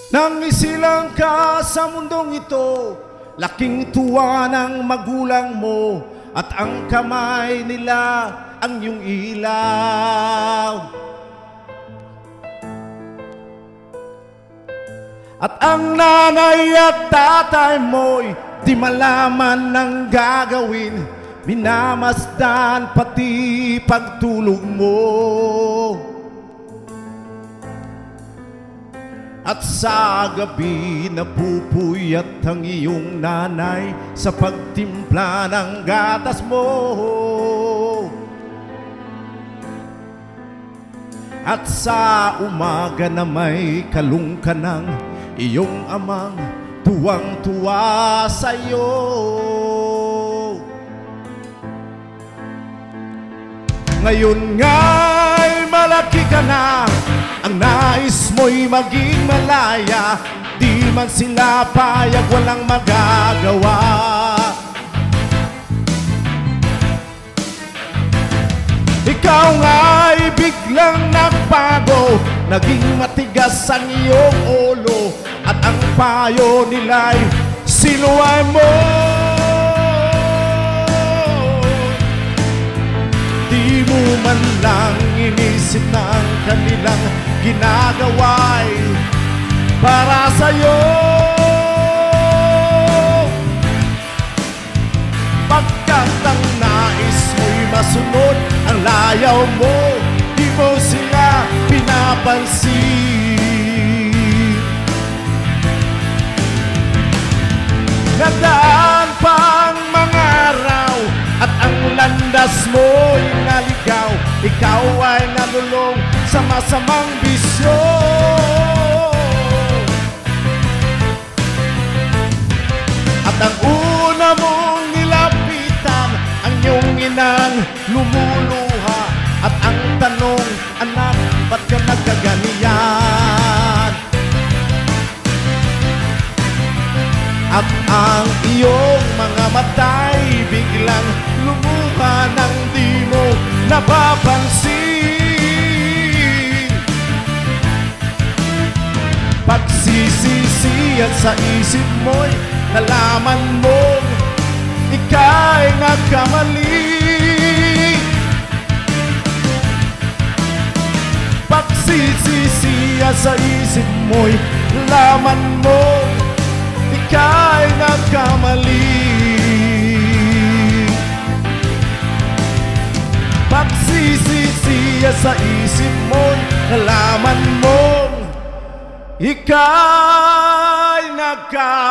Nang isilang ka sa mundong ito, laking tuwa ng magulang mo, at ang kamay nila ang iyong ilaw. At ang nanay at tatay mo'y di malaman ng gagawin, minamasdan pati pagtulog mo. At sa gabi napupuyat ang iyong nanay sa pagtimpla ng gatas mo. At sa umaga na may kalong ka ng iyong amang tuwang-tuwa sa'yo. Ngayon nga'y malaki ka na, ang nais mo'y maging malaya, di man sila payag, walang magagawa. Ikaw nga'y biglang nagbago, naging matigas ang iyong ulo, at ang payo nila'y sinuway mo. Di mo man lang inisip na ang kanilang ginagawa'y para sa'yo. Pagkat ang nais mo'y masunod ang layaw mo, di mo sila pinapansin. Nagdaan pa ang mga araw at ang landas mo'y naligaw, ikaw ay nalulong sa masamang bisyo. At ang una mong nilapitan, ang iyong inang lumuluha, at ang tanong, anak, ba't ka nagkaganiyan? At ang iyong mga mata'y biglang lumuha nang di mo napapansin. Pagsisisihan sa isip mo'y nalaman mong ika'y nagkamali. Pagsisisihan sa isip mo'y nalaman mong ika'y nagkamali. Pagsisisihan sa isip mo'y nalaman mong ika'y nagkamali.